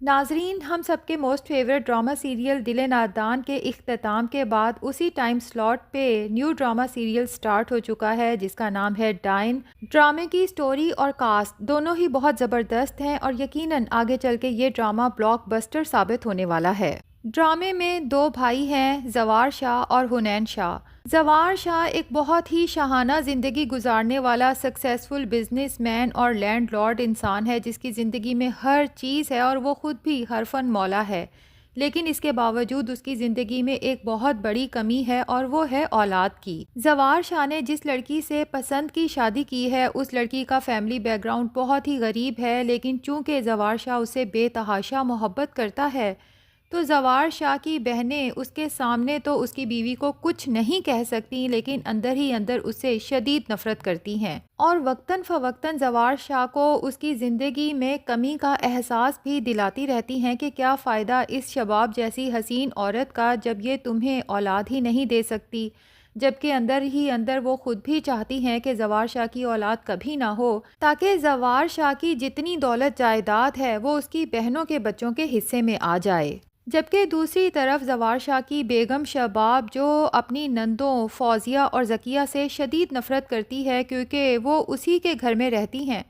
ناظرین، ہم سب کے موسٹ فیوریٹ ڈرامہ سیریل دل نادان کے اختتام کے بعد اسی ٹائم سلاٹ پہ نیو ڈرامہ سیریل سٹارٹ ہو چکا ہے جس کا نام ہے ڈائن۔ ڈرامے کی سٹوری اور کاسٹ دونوں ہی بہت زبردست ہیں اور یقیناً آگے چل کے یہ ڈرامہ بلاک بسٹر ثابت ہونے والا ہے۔ ڈرامے میں دو بھائی ہیں، زوار شاہ اور حنین شاہ۔ زوار شاہ ایک بہت ہی شاہانہ زندگی گزارنے والا سکسیسفل بزنس مین اور لینڈ لارڈ انسان ہے جس کی زندگی میں ہر چیز ہے اور وہ خود بھی ہر فن مولا ہے، لیکن اس کے باوجود اس کی زندگی میں ایک بہت بڑی کمی ہے اور وہ ہے اولاد کی۔ زوار شاہ نے جس لڑکی سے پسند کی شادی کی ہے اس لڑکی کا فیملی بیک گراؤنڈ بہت ہی غریب ہے، لیکن چونکہ زوار شاہ اسے بے تحاشا محبت کرتا ہے تو زوار شاہ کی بہنیں اس کے سامنے تو اس کی بیوی کو کچھ نہیں کہہ سکتی، لیکن اندر ہی اندر اس سے شدید نفرت کرتی ہیں اور وقتاً فوقتاً زوار شاہ کو اس کی زندگی میں کمی کا احساس بھی دلاتی رہتی ہیں کہ کیا فائدہ اس شباب جیسی حسین عورت کا جب یہ تمہیں اولاد ہی نہیں دے سکتی، جبکہ اندر ہی اندر وہ خود بھی چاہتی ہیں کہ زوار شاہ کی اولاد کبھی نہ ہو تاکہ زوار شاہ کی جتنی دولت جائیداد ہے وہ اس کی بہنوں کے بچوں کے حصے میں آ جائے۔ جبکہ دوسری طرف زوار شاہ کی بیگم شباب جو اپنی نندوں فوزیہ اور ذکیہ سے شدید نفرت کرتی ہے کیونکہ وہ اسی کے گھر میں رہتی ہیں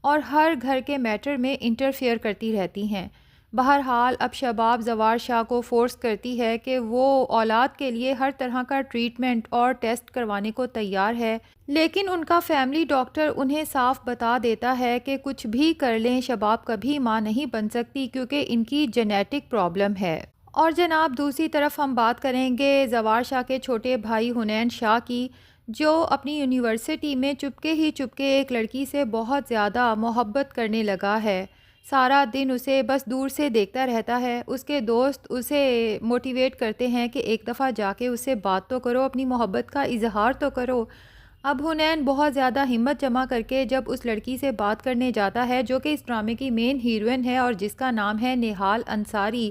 اور ہر گھر کے میٹر میں انٹرفیئر کرتی رہتی ہیں۔ بہرحال اب شباب زوار شاہ کو فورس کرتی ہے کہ وہ اولاد کے لیے ہر طرح کا ٹریٹمنٹ اور ٹیسٹ کروانے کو تیار ہے، لیکن ان کا فیملی ڈاکٹر انہیں صاف بتا دیتا ہے کہ کچھ بھی کر لیں شباب کبھی ماں نہیں بن سکتی کیونکہ ان کی جینیٹک پرابلم ہے۔ اور جناب دوسری طرف ہم بات کریں گے زوار شاہ کے چھوٹے بھائی حنین شاہ کی، جو اپنی یونیورسٹی میں چپکے ایک لڑکی سے بہت زیادہ محبت کرنے لگا ہے۔ سارا دن اسے بس دور سے دیکھتا رہتا ہے۔ اس کے دوست اسے موٹیویٹ کرتے ہیں کہ ایک دفعہ جا کے اس سے بات تو کرو، اپنی محبت کا اظہار تو کرو۔ اب حنین بہت زیادہ ہمت جمع کر کے جب اس لڑکی سے بات کرنے جاتا ہے جو کہ اس ڈرامے کی مین ہیروئن ہے اور جس کا نام ہے نہال انصاری،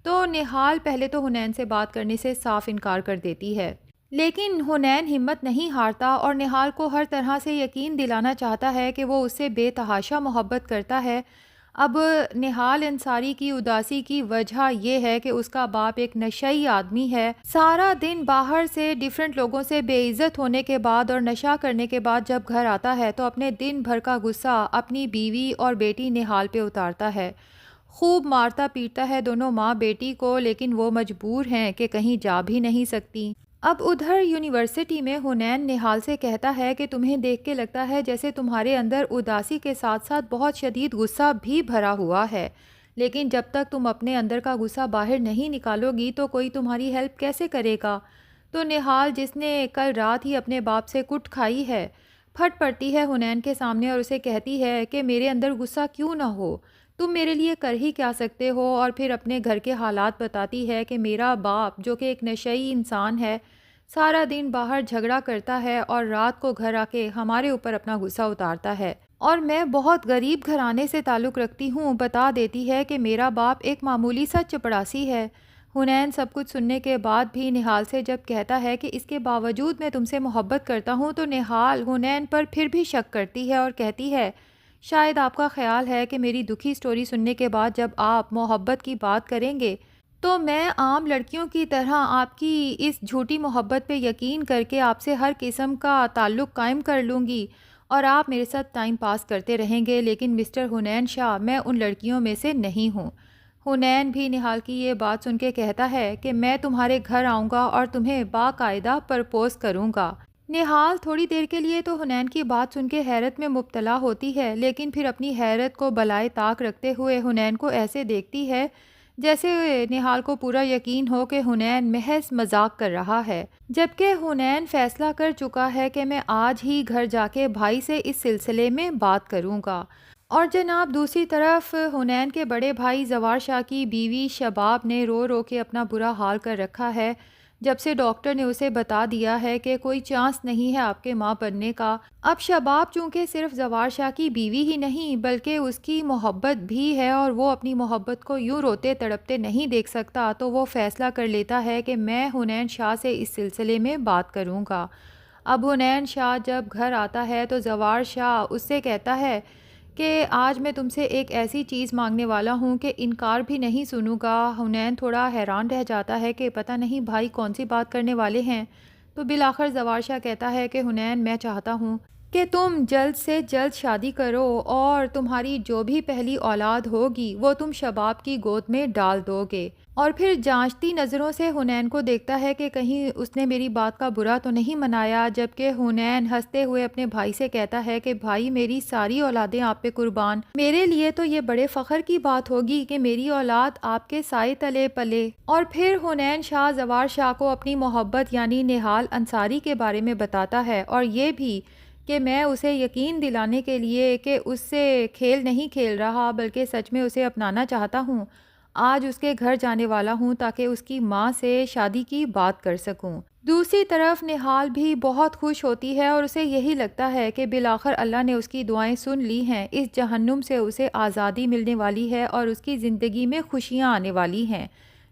تو نہال پہلے تو حنین سے بات کرنے سے صاف انکار کر دیتی ہے، لیکن حنین ہمت نہیں ہارتا اور نہال کو ہر طرح سے یقین دلانا چاہتا ہے کہ وہ اس سے بے تحاشا محبت کرتا ہے۔ اب نہال انصاری کی اداسی کی وجہ یہ ہے کہ اس کا باپ ایک نشئی آدمی ہے۔ سارا دن باہر سے ڈیفرنٹ لوگوں سے بے عزت ہونے کے بعد اور نشہ کرنے کے بعد جب گھر آتا ہے تو اپنے دن بھر کا غصہ اپنی بیوی اور بیٹی نہال پہ اتارتا ہے۔ خوب مارتا پیٹتا ہے دونوں ماں بیٹی کو، لیکن وہ مجبور ہیں کہ کہیں جا بھی نہیں سکتی۔ اب ادھر یونیورسٹی میں حنین نہال سے کہتا ہے کہ تمہیں دیکھ کے لگتا ہے جیسے تمہارے اندر اداسی کے ساتھ ساتھ بہت شدید غصہ بھی بھرا ہوا ہے، لیکن جب تک تم اپنے اندر کا غصہ باہر نہیں نکالو گی تو کوئی تمہاری ہیلپ کیسے کرے گا؟ تو نہال جس نے کل رات ہی اپنے باپ سے کٹ کھائی ہے پھٹ پڑتی ہے حنین کے سامنے اور اسے کہتی ہے کہ میرے اندر غصہ کیوں نہ ہو، تم میرے لیے کر ہی کیا سکتے ہو، اور پھر اپنے گھر کے حالات بتاتی ہے کہ میرا باپ جو کہ ایک نشئی انسان ہے سارا دن باہر جھگڑا کرتا ہے اور رات کو گھر آ کے ہمارے اوپر اپنا غصہ اتارتا ہے، اور میں بہت غریب گھرانے سے تعلق رکھتی ہوں، بتا دیتی ہے کہ میرا باپ ایک معمولی سا چپڑاسی ہے۔ حنین سب کچھ سننے کے بعد بھی نہال سے جب کہتا ہے کہ اس کے باوجود میں تم سے محبت کرتا ہوں تو نہال حنین پر پھر بھی شک کرتی ہے اور کہتی ہے شاید آپ کا خیال ہے کہ میری دکھی سٹوری سننے کے بعد جب آپ محبت کی بات کریں گے تو میں عام لڑکیوں کی طرح آپ کی اس جھوٹی محبت پہ یقین کر کے آپ سے ہر قسم کا تعلق قائم کر لوں گی اور آپ میرے ساتھ ٹائم پاس کرتے رہیں گے، لیکن مسٹر حنین شاہ میں ان لڑکیوں میں سے نہیں ہوں۔ حنین بھی نہال کی یہ بات سن کے کہتا ہے کہ میں تمہارے گھر آؤں گا اور تمہیں باقاعدہ پرپوز کروں گا۔ نہال تھوڑی دیر کے لیے تو حنین کی بات سن کے حیرت میں مبتلا ہوتی ہے، لیکن پھر اپنی حیرت کو بالائے طاق رکھتے ہوئے حنین کو ایسے دیکھتی ہے جیسے نہال کو پورا یقین ہو کہ حنین محض مذاق کر رہا ہے، جبکہ حنین فیصلہ کر چکا ہے کہ میں آج ہی گھر جا کے بھائی سے اس سلسلے میں بات کروں گا۔ اور جناب دوسری طرف حنین کے بڑے بھائی زوار شاہ کی بیوی شباب نے رو رو کے اپنا برا حال کر رکھا ہے جب سے ڈاکٹر نے اسے بتا دیا ہے کہ کوئی چانس نہیں ہے آپ کے ماں بننے کا۔ اب شباب چونکہ صرف زوار شاہ کی بیوی ہی نہیں بلکہ اس کی محبت بھی ہے اور وہ اپنی محبت کو یوں روتے تڑپتے نہیں دیکھ سکتا، تو وہ فیصلہ کر لیتا ہے کہ میں حنین شاہ سے اس سلسلے میں بات کروں گا۔ اب حنین شاہ جب گھر آتا ہے تو زوار شاہ اس سے کہتا ہے کہ آج میں تم سے ایک ایسی چیز مانگنے والا ہوں کہ انکار بھی نہیں سنوں گا۔ حنین تھوڑا حیران رہ جاتا ہے کہ پتہ نہیں بھائی کون سی بات کرنے والے ہیں، تو بالآخر زوار شاہ کہتا ہے کہ حنین، میں چاہتا ہوں کہ تم جلد سے جلد شادی کرو اور تمہاری جو بھی پہلی اولاد ہوگی وہ تم شباب کی گود میں ڈال دو گے۔ اور پھر جانچتی نظروں سے حنین کو دیکھتا ہے کہ کہیں اس نے میری بات کا برا تو نہیں منایا، جبکہ حنین ہنستے ہوئے اپنے بھائی سے کہتا ہے کہ بھائی، میری ساری اولادیں آپ پہ قربان، میرے لیے تو یہ بڑے فخر کی بات ہوگی کہ میری اولاد آپ کے سائے تلے پلے۔ اور پھر حنین شاہ زوار شاہ کو اپنی محبت یعنی نہال انصاری کے بارے میں بتاتا ہے، اور یہ بھی کہ میں اسے یقین دلانے کے لیے کہ اس سے کھیل نہیں کھیل رہا بلکہ سچ میں اسے اپنانا چاہتا ہوں، آج اس کے گھر جانے والا ہوں تاکہ اس کی ماں سے شادی کی بات کر سکوں۔ دوسری طرف نہال بھی بہت خوش ہوتی ہے اور اسے یہی لگتا ہے کہ بالآخر اللہ نے اس کی دعائیں سن لی ہیں، اس جہنم سے اسے آزادی ملنے والی ہے اور اس کی زندگی میں خوشیاں آنے والی ہیں۔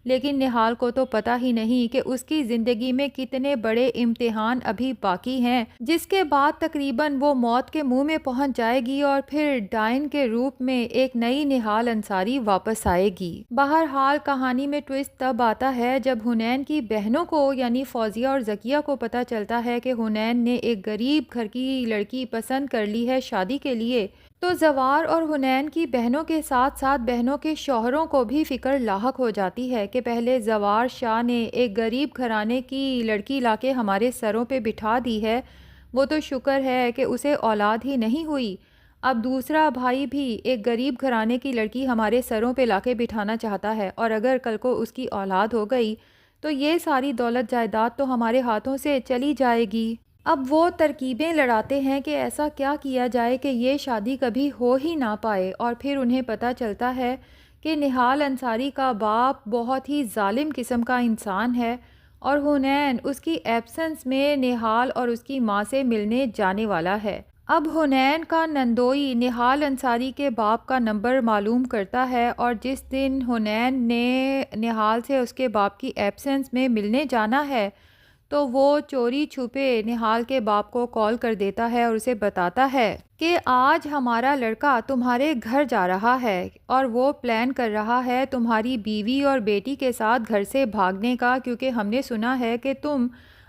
لیکن نہال کو تو پتہ ہی نہیں کہ اس کی زندگی میں کتنے بڑے امتحان ابھی باقی ہیں، جس کے بعد تقریباً وہ موت کے منہ میں پہنچ جائے گی اور پھر ڈائن کے روپ میں ایک نئی نہال انصاری واپس آئے گی۔ بہرحال کہانی میں ٹوئسٹ تب آتا ہے جب حنین کی بہنوں کو یعنی فوزیہ اور ذکیہ کو پتہ چلتا ہے کہ حنین نے ایک غریب گھر کی لڑکی پسند کر لی ہے شادی کے لیے، تو زوار اور حنین کی بہنوں کے ساتھ ساتھ بہنوں کے شوہروں کو بھی فکر لاحق ہو جاتی ہے کہ پہلے زوار شاہ نے ایک غریب گھرانے کی لڑکی لا کے ہمارے سروں پہ بٹھا دی ہے، وہ تو شکر ہے کہ اسے اولاد ہی نہیں ہوئی، اب دوسرا بھائی بھی ایک غریب گھرانے کی لڑکی ہمارے سروں پہ لا کے بٹھانا چاہتا ہے، اور اگر کل کو اس کی اولاد ہو گئی تو یہ ساری دولت جائیداد تو ہمارے ہاتھوں سے چلی جائے گی۔ اب وہ ترکیبیں لڑاتے ہیں کہ ایسا کیا کیا جائے کہ یہ شادی کبھی ہو ہی نہ پائے، اور پھر انہیں پتہ چلتا ہے کہ نہال انصاری کا باپ بہت ہی ظالم قسم کا انسان ہے، اور حنین اس کی ایبسنس میں نہال اور اس کی ماں سے ملنے جانے والا ہے۔ اب حنین کا نندوئی نہال انصاری کے باپ کا نمبر معلوم کرتا ہے، اور جس دن حنین نے نہال سے اس کے باپ کی ایبسنس میں ملنے جانا ہے تو وہ چوری چھپے نہال کے باپ کو کال کر دیتا ہے اور اسے بتاتا ہے کہ آج ہمارا لڑکا تمہارے گھر جا رہا ہے اور وہ پلان کر رہا ہے تمہاری بیوی اور بیٹی کے ساتھ گھر سے بھاگنے کا، کیونکہ ہم نے سنا ہے کہ تم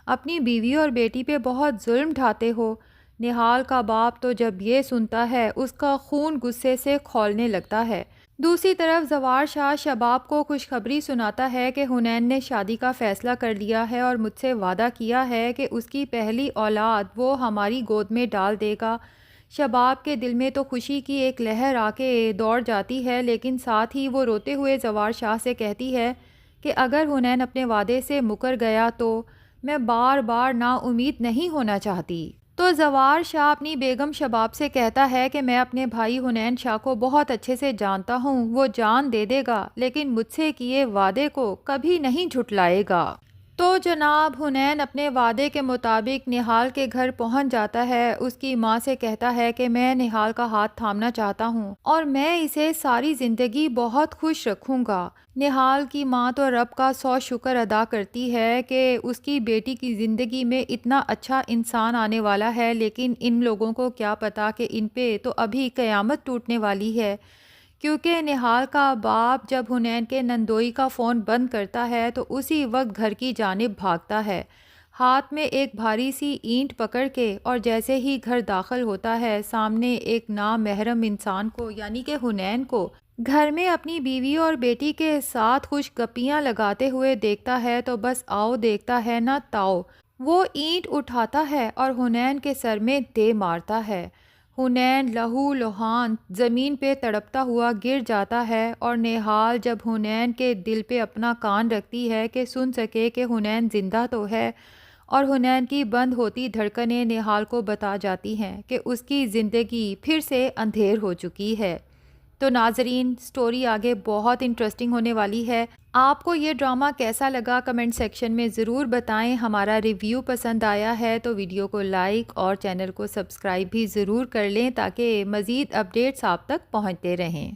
اپنی بیوی اور بیٹی پہ بہت ظلم ڈھاتے ہو۔ نہال کا باپ تو جب یہ سنتا ہے اس کا خون غصے سے کھولنے لگتا ہے۔ دوسری طرف زوار شاہ شباب کو خوشخبری سناتا ہے کہ حنین نے شادی کا فیصلہ کر لیا ہے اور مجھ سے وعدہ کیا ہے کہ اس کی پہلی اولاد وہ ہماری گود میں ڈال دے گا۔ شباب کے دل میں تو خوشی کی ایک لہر آ کے دوڑ جاتی ہے، لیکن ساتھ ہی وہ روتے ہوئے زوار شاہ سے کہتی ہے کہ اگر حنین اپنے وعدے سے مکر گیا تو میں بار بار نا امید نہیں ہونا چاہتی۔ تو زوار شاہ اپنی بیگم شباب سے کہتا ہے کہ میں اپنے بھائی حنین شاہ کو بہت اچھے سے جانتا ہوں، وہ جان دے دے گا لیکن مجھ سے کیے وعدے کو کبھی نہیں جھٹلائے گا۔ تو جناب حنین اپنے وعدے کے مطابق نہال کے گھر پہنچ جاتا ہے، اس کی ماں سے کہتا ہے کہ میں نہال کا ہاتھ تھامنا چاہتا ہوں اور میں اسے ساری زندگی بہت خوش رکھوں گا۔ نہال کی ماں تو رب کا 100 شکر ادا کرتی ہے کہ اس کی بیٹی کی زندگی میں اتنا اچھا انسان آنے والا ہے، لیکن ان لوگوں کو کیا پتا کہ ان پہ تو ابھی قیامت ٹوٹنے والی ہے، کیونکہ نہال کا باپ جب حنین کے نندوئی کا فون بند کرتا ہے تو اسی وقت گھر کی جانب بھاگتا ہے، ہاتھ میں ایک بھاری سی اینٹ پکڑ کے، اور جیسے ہی گھر داخل ہوتا ہے سامنے ایک نامحرم انسان کو یعنی کہ حنین کو گھر میں اپنی بیوی اور بیٹی کے ساتھ خوش گپیاں لگاتے ہوئے دیکھتا ہے تو بس آؤ دیکھتا ہے نہ تاؤ، وہ اینٹ اٹھاتا ہے اور حنین کے سر میں دے مارتا ہے۔ حنین لہو لہان زمین پہ تڑپتا ہوا گر جاتا ہے، اور نہال جب حنین کے دل پہ اپنا کان رکھتی ہے کہ سن سکے کہ حنین زندہ تو ہے، اور حنین کی بند ہوتی دھڑکنیں نہال کو بتا جاتی ہیں کہ اس کی زندگی پھر سے اندھیر ہو چکی ہے۔ تو ناظرین، سٹوری آگے بہت انٹرسٹنگ ہونے والی ہے۔ آپ کو یہ ڈرامہ کیسا لگا کمنٹ سیکشن میں ضرور بتائیں۔ ہمارا ریویو پسند آیا ہے تو ویڈیو کو لائک اور چینل کو سبسکرائب بھی ضرور کر لیں تاکہ مزید اپڈیٹس آپ تک پہنچتے رہیں۔